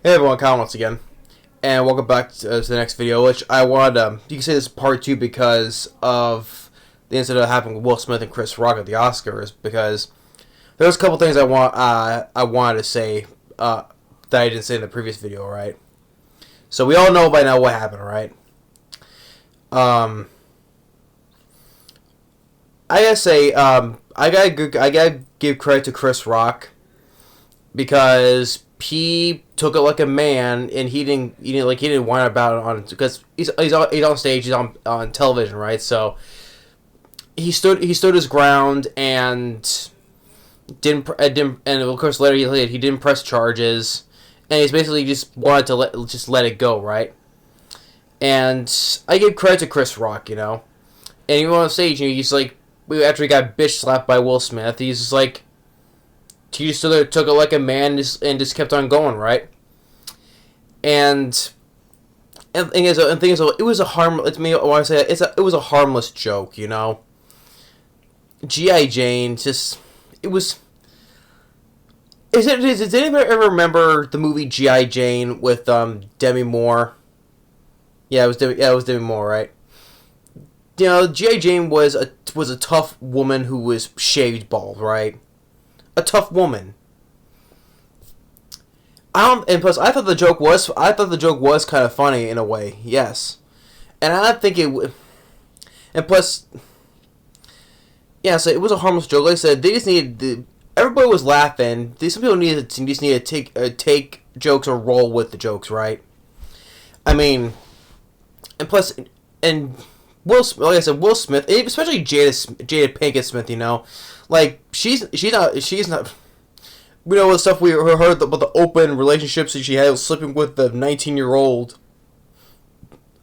Hey everyone, Kyle once again, and welcome back to the next video, which I wanted, you can say this is part 2 because of the incident that happened with Will Smith and Chris Rock at the Oscars, because there's a couple things I wanted to say, that I didn't say in the previous video, right? So we all know by now what happened, right? I gotta say, I gotta give credit to Chris Rock, because he took it like a man, and he didn't whine about it on, because he's on stage, he's on television, right? So he stood his ground and didn't and of course later he didn't press charges, and he's basically just wanted to let it go, right? And I give credit to Chris Rock, and even on stage, he's like, after he got bitch slapped by Will Smith, he's just like, he just stood there, took it like a man, and just kept on going, right? And the thing is, it was a harmless. To me, I want to say it was a harmless joke, G.I. Jane, just it was. Does anybody ever remember the movie G.I. Jane with Demi Moore? Yeah, it was Demi Moore, right? G.I. Jane was a tough woman who was shaved bald, right? A tough woman. And plus, I thought the joke was kind of funny in a way. Yes, and I think it would. And plus, yeah, so it was a harmless joke. Like I said, they just needed everybody was laughing. Some people just need to take jokes or roll with the jokes, right? I mean, and plus, and Will Smith, especially Jada Pinkett Smith, like she's not. We know the stuff we heard about the open relationships that she had sleeping with the 19-year-old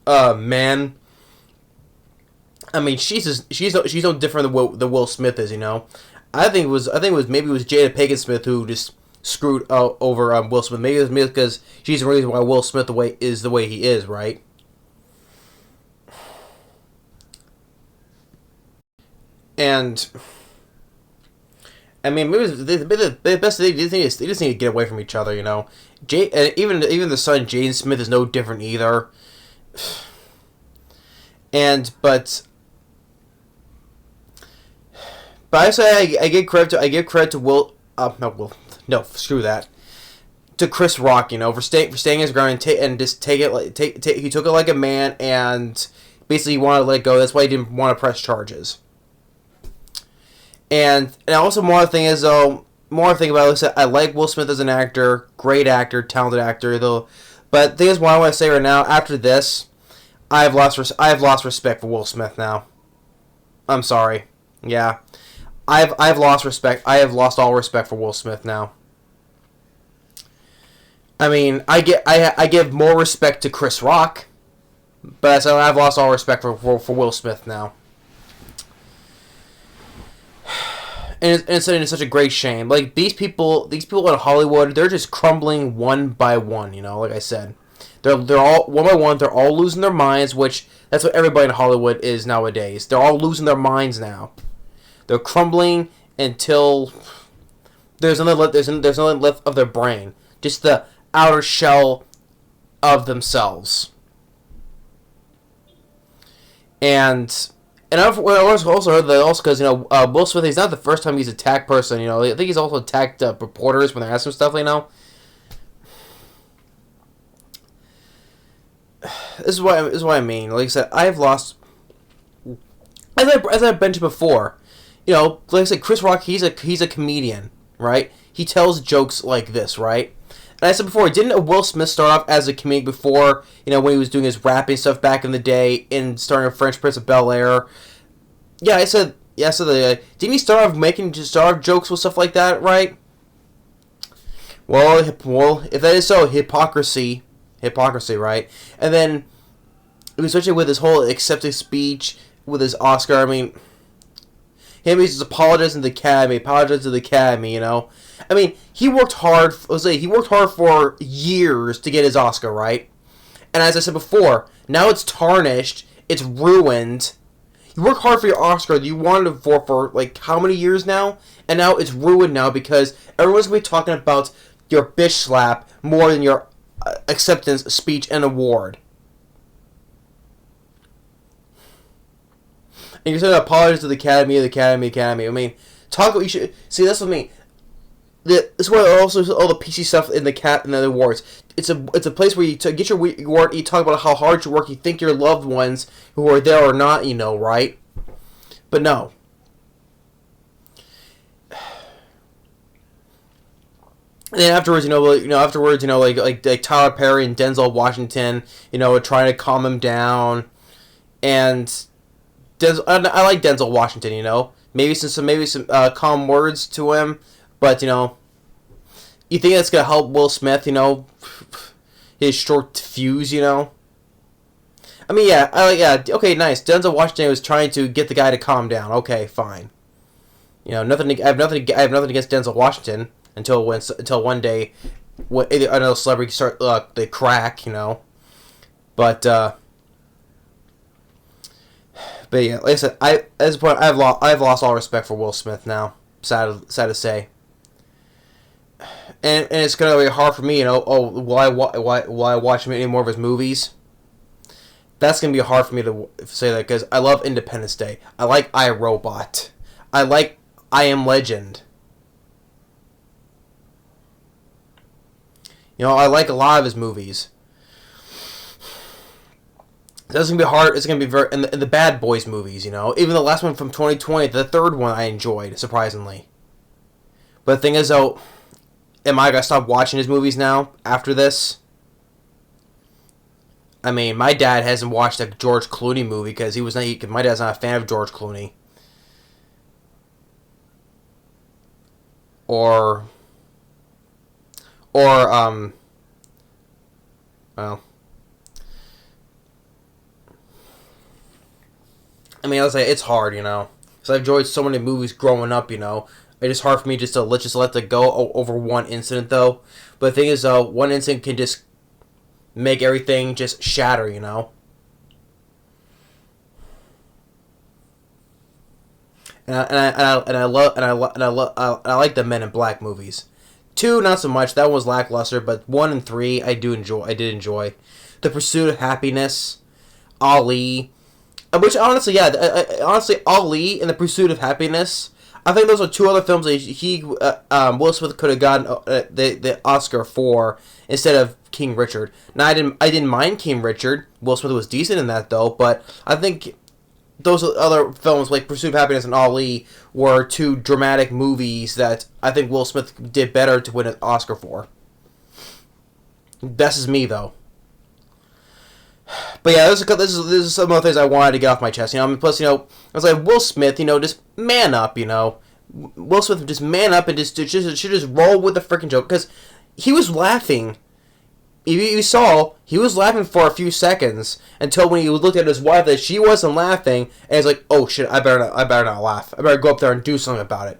man. I mean, she's no different than Will Smith is, I think it was Jada Pinkett Smith who just screwed over Will Smith. Maybe it was because she's the reason why Will Smith is the way he is, right? And I mean, maybe the best thing they just need to get away from each other, and even the son Jaden Smith is no different either. But I say I give credit to Will. No, screw that. To Chris Rock, for staying his ground and just take it he took it like a man, and basically he wanted to let it go. That's why he didn't want to press charges. And also more thing about it, I like Will Smith as an actor, great actor, talented actor, though. But the thing is, what I want to say right now, after this, I have lost respect for Will Smith now. I'm sorry. Yeah, I've lost respect. I have lost all respect for Will Smith now. I mean, I give more respect to Chris Rock, but I've lost all respect for Will Smith now. And it's such a great shame. Like, these people in Hollywood, they're just crumbling one by one. Like I said, they're all one by one. They're all losing their minds, which that's what everybody in Hollywood is nowadays. They're all losing their minds now. They're crumbling until there's nothing left of their brain, just the outer shell of themselves. And I've also heard that because Will Smith, he's not the first time he's attacked person. I think he's also attacked reporters when they ask him stuff. This is what I mean. Like I said, I've lost. As I've mentioned before, like I said, Chris Rock, he's a comedian, right? He tells jokes like this, right? And I said before, didn't Will Smith start off as a comedian before, when he was doing his rapping stuff back in the day in starring a Fresh Prince of Bel-Air? Yeah, I said didn't he start off jokes with stuff like that, right? Well, if that is so, hypocrisy, right? And then, especially with his whole acceptance speech, with his Oscar, I mean, he's apologizing to the Academy, I mean, he worked hard for years to get his Oscar, right? And as I said before, now it's tarnished, it's ruined. You work hard for your Oscar that you wanted for like how many years now? And now it's ruined now because everyone's going to be talking about your bitch slap more than your acceptance speech and award. And you're saying apologies to the Academy. I mean, talk. You should see. That's what I mean. This why also all the PC stuff in the awards. It's a place where you get your award. You talk about how hard you work. You thank your loved ones who are there or not. Right? But no. And then afterwards, like Tyler Perry and Denzel Washington, are trying to calm him down, and I like Denzel Washington, maybe some calm words to him, but you think that's gonna help Will Smith, his short fuse, I mean, okay, nice. Denzel Washington was trying to get the guy to calm down. Okay, fine. I have nothing against Denzel Washington until one day, another celebrity start they crack, but yeah, like I said, at this point I've lost all respect for Will Smith now. Sad to say. And it's gonna be hard for me, will I watch any more of his movies? That's gonna be hard for me to say that because I love Independence Day. I like I, Robot. I like I Am Legend. I like a lot of his movies. It's gonna be hard. It's gonna be very in the Bad Boys movies. Even the last one from 2020, the third one I enjoyed surprisingly. But the thing is, though, am I gonna stop watching his movies now after this? I mean, my dad hasn't watched a George Clooney movie because my dad's not a fan of George Clooney. Well, I mean, I'll say it's hard, So I've enjoyed so many movies growing up, It's hard for me just to let that go over one incident, though. But the thing is, though, one incident can just make everything just shatter, And I like the Men in Black movies. 2, not so much. That one was lackluster, but 1 and 3, I did enjoy. The Pursuit of Happiness, Ali, which honestly, Ali and The Pursuit of Happiness. I think those are 2 other films that Will Smith could have gotten the Oscar for instead of King Richard. Now I didn't mind King Richard. Will Smith was decent in that though, but I think those other films like Pursuit of Happiness and Ali were 2 dramatic movies that I think Will Smith did better to win an Oscar for. This is me though. But yeah, this is some of the things I wanted to get off my chest. Plus, I was like, Will Smith, just man up, Will Smith just man up and should just roll with the freaking joke because he was laughing. You saw he was laughing for a few seconds until when he looked at his wife that she wasn't laughing, and he's like, "Oh shit, I better not laugh. I better go up there and do something about it."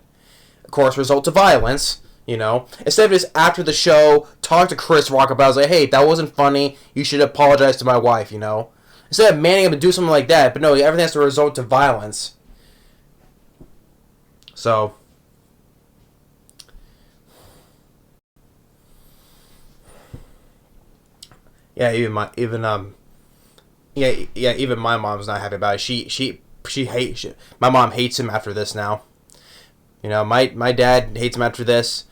Of course, result to violence. Instead of just after the show, talk to Chris Rock about it, I was like, hey, that wasn't funny. You should apologize to my wife, Instead of manning up and do something like that, but no, everything has to result to violence. So, yeah, even my mom's not happy about it. She hates my mom hates him after this now. My dad hates him after this.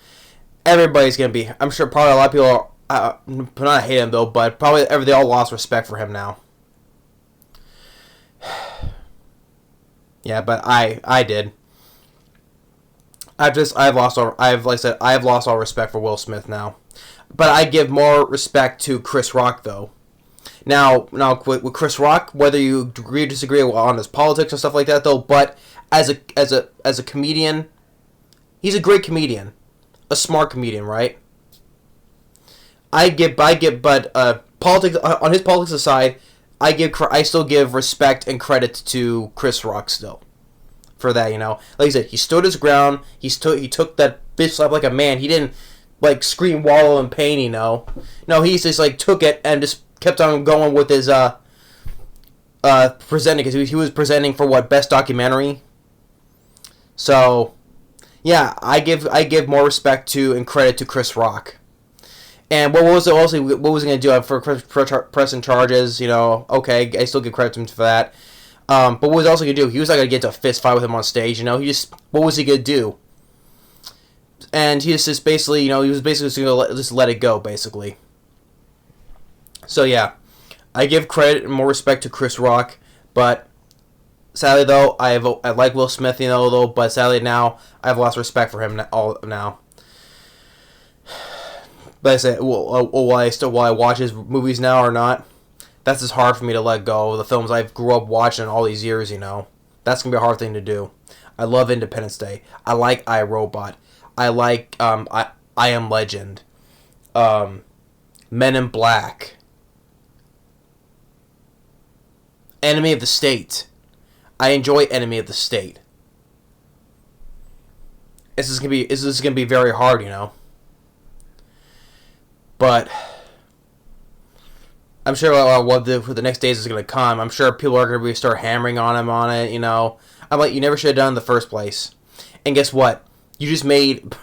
Everybody's gonna be. I'm sure probably a lot of people not hate him though, but probably they all lost respect for him now. Yeah, but I did. I've lost all respect for Will Smith now. But I give more respect to Chris Rock though. Now with Chris Rock, whether you agree or disagree on his politics and stuff like that though, but as a comedian, he's a great comedian. A smart comedian, right? But politics on his politics aside, I still give respect and credit to Chris Rock still for that. Like I said, he stood his ground. He took that bitch slap like a man. He didn't scream wallow in pain. No, he just took it and just kept on going with his presenting because he was presenting for best documentary. So. Yeah, I give more respect to and credit to Chris Rock. And what was he going to do for pressing charges? You know, okay, I still give credit to him for that. But what was he also going to do? He was not going to get into a fist fight with him on stage. You know, what was he going to do? And he just basically, you know, he was basically just going to just let it go, basically. So yeah, I give credit and more respect to Chris Rock, but sadly though, I like Will Smith, you know, though, but sadly now I have lost respect for him now. But I say, will I watch his movies now or not? That's just hard for me to let go. The films I grew up watching all these years, you know, that's gonna be a hard thing to do. I love Independence Day. I like iRobot. I like I Am Legend. Men in Black. Enemy of the State. I enjoy Enemy of the State. This is gonna be very hard, you know. But I'm sure what the next days is gonna come. I'm sure people are gonna start hammering on him on it, you know. I'm like, you never should have done it in the first place. And guess what? You just made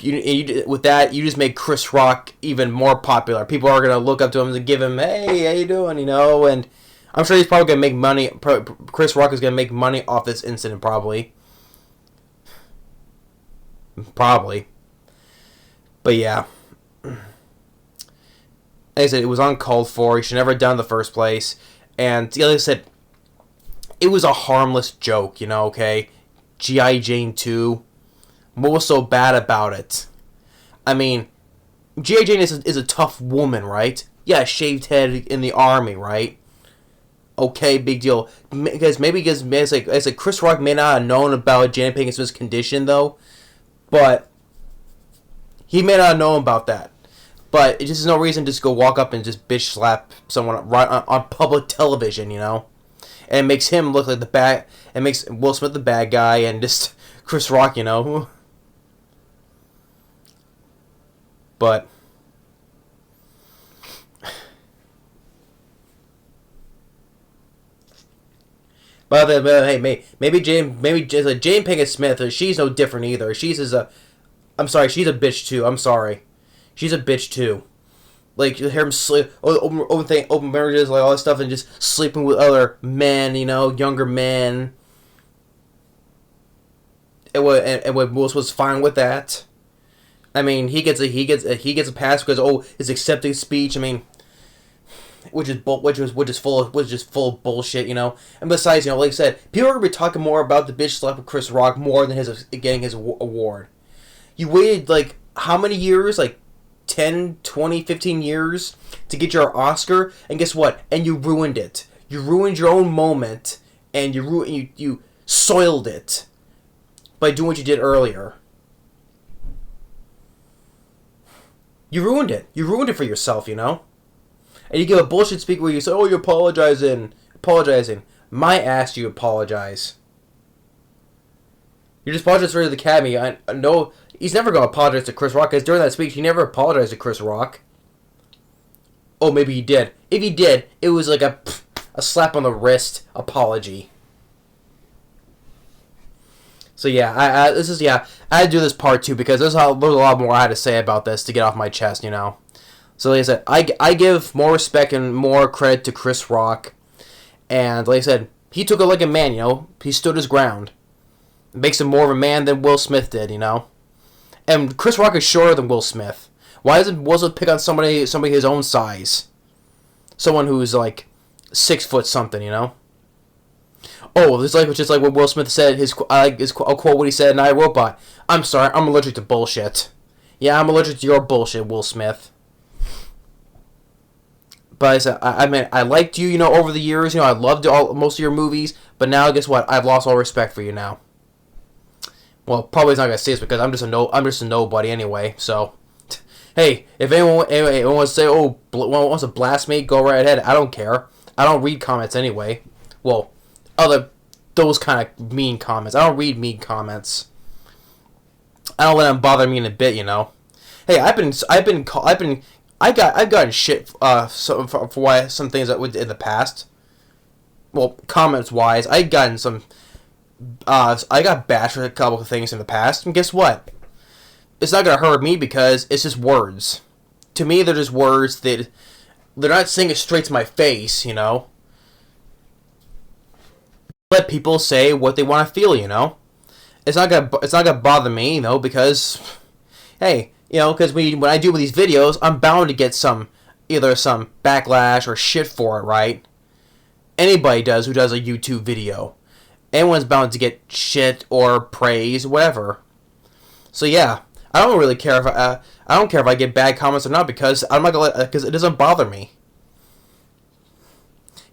with that you just made Chris Rock even more popular. People are gonna look up to him and give him, hey, how you doing, you know, and I'm sure he's probably going to make money. Chris Rock is going to make money off this incident, probably. Probably. But yeah. Like I said, it was uncalled for. He should never have done it in the first place. And like I said, it was a harmless joke, you know, okay? G.I. Jane 2. What was so bad about it? I mean, G.I. Jane is a tough woman, right? Yeah, shaved head in the army, right? Okay, big deal. Because it's like Chris Rock may not have known about Jada Pinkett Smith's condition though, but he may not have known about that. But it just is no reason to just go walk up and just bitch slap someone right on public television, you know. And it makes him look like the bad. It makes Will Smith the bad guy, and just Chris Rock, you know. But but hey, maybe Jane Pinkett Smith, she's no different either. She's a bitch too. I'm sorry, she's a bitch too. Like, you hear him sleep, open marriages, like all this stuff, and just sleeping with other men, you know, younger men. And Will Smith's fine with that. I mean, he gets a pass because his acceptance speech. I mean, which is full of bullshit, you know. And besides, you know, like I said, people are gonna be talking more about the bitch slap of Chris Rock more than his getting his award. You waited like how many years? Like 10, 20, 15 years to get your Oscar, and guess what? And you ruined it. You ruined your own moment, and you soiled it by doing what you did earlier. You ruined it. You ruined it for yourself, you know? And you give a bullshit speech where you say, oh, you're apologizing. My ass, you apologize. You just apologize for the Academy. I know he's never going to apologize to Chris Rock, because during that speech, he never apologized to Chris Rock. Oh, maybe he did. If he did, it was like a slap on the wrist apology. So yeah, I had to do this part too because there's a lot more I had to say about this to get off my chest, you know. So like I said, I give more respect and more credit to Chris Rock, and like I said, he took it like a man, you know. He stood his ground. It makes him more of a man than Will Smith did, you know. And Chris Rock is shorter than Will Smith. Why doesn't Will Smith pick on somebody his own size? Someone who's like 6 foot something, you know. Oh, it's just like what Will Smith said. His quote what he said in iRobot. I'm sorry, I'm allergic to bullshit. Yeah, I'm allergic to your bullshit, Will Smith. But I said, I mean, I liked you, you know, over the years. You know, I loved most of your movies. But now, guess what? I've lost all respect for you now. Well, probably not gonna say this because I'm just a nobody anyway. So, hey, if anyone wants to say, oh, wants to blast me, go right ahead. I don't care. I don't read comments anyway. Well, those kind of mean comments. I don't read mean comments. I don't let them bother me in a bit, you know. Hey, I've gotten shit for why some things that in the past. Well, comments wise, I got bashed for a couple of things in the past, and guess what? It's not gonna hurt me because it's just words. to me, they're just words that they're not saying it straight to my face, you know. Let people say what they want to feel, you know. It's not gonna bother me, you know, because hey, you know, because when I do these videos, I'm bound to get either some backlash or shit for it, right? Anybody does who does a YouTube video. Anyone's bound to get shit or praise, whatever. So yeah, I don't really care if I don't care if I get bad comments or not, because I'm not gonna because it doesn't bother me.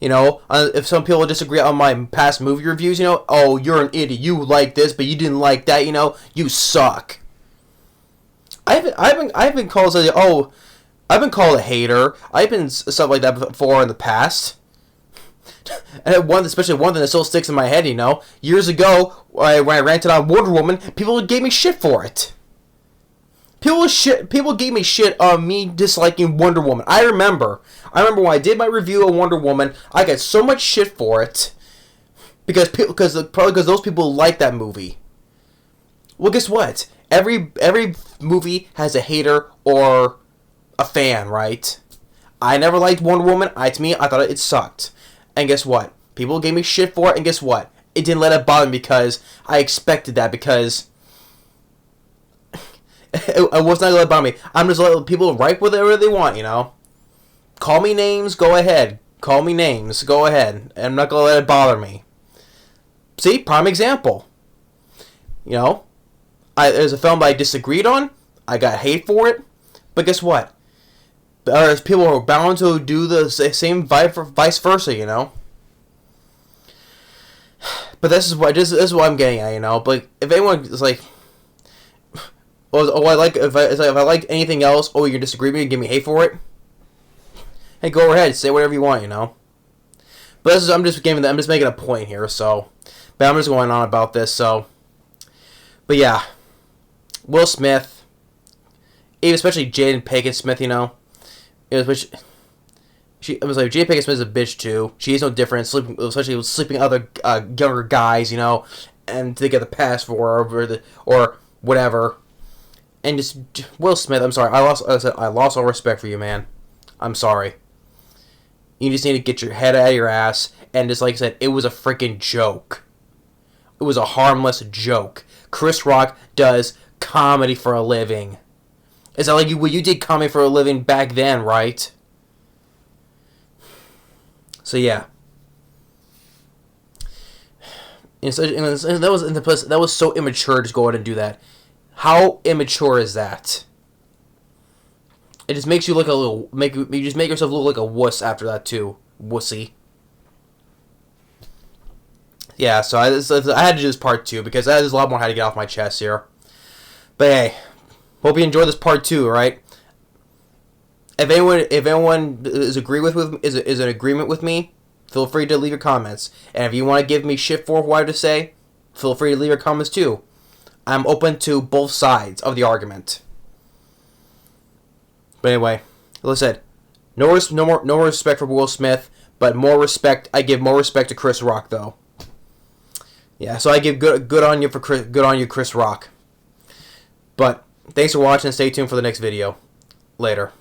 You know, if some people disagree on my past movie reviews, you know, oh, you're an idiot. You like this, but you didn't like that. You know, you suck. I've been called I've been called a hater. I've been stuff like that before in the past. And especially one thing that still sticks in my head, you know. Years ago, when I ranted on Wonder Woman, people gave me shit for it. People gave me shit on me disliking Wonder Woman. I remember when I did my review of Wonder Woman, I got so much shit for it because those people like that movie. Well, guess what? Every movie has a hater or a fan, right? I never liked Wonder Woman. To me, I thought it sucked. And guess what? People gave me shit for it, and guess what? It didn't let it bother me because I expected that, because it was not going to let it bother me. I'm just letting people write whatever they want, you know? Call me names, go ahead. Call me names, go ahead. I'm not going to let it bother me. See? Prime example. You know? There's a film that I disagreed on. I got hate for it. But guess what? There's people who are bound to do the same vice versa, you know? But this is what I'm getting at, you know? But if anyone is like, if I like anything else, oh, you disagree with me and give me hate for it, hey, go ahead, say whatever you want, you know? But I'm just making a point here, so. But I'm just going on about this, so. But yeah, Will Smith, especially Jaden Pinkett Smith, you know, I was like, Jaden Pinkett Smith is a bitch too. She is no different, especially with sleeping other younger guys, you know, and to get the pass for her or whatever. And just Will Smith, I'm sorry, I lost all respect for you, man. I'm sorry. You just need to get your head out of your ass, and just like I said, it was a freaking joke. It was a harmless joke. Chris Rock does comedy for a living. Is that like you did comedy for a living back then, right? So yeah. And that was so immature to go ahead and do that. How immature is that? It just makes you look you just make yourself look like a wuss after that too, wussy. Yeah, so I had to do this part 2 because there's a lot more I had to get off my chest here. But hey, hope you enjoyed this part 2, right? If anyone is in agreement with me, feel free to leave your comments. And if you want to give me shit for what I have to say, feel free to leave your comments too. I'm open to both sides of the argument. But anyway, like I said, no respect for Will Smith, but I give more respect to Chris Rock though. Yeah, so I give good on you, Chris Rock. But thanks for watching. Stay tuned for the next video. Later.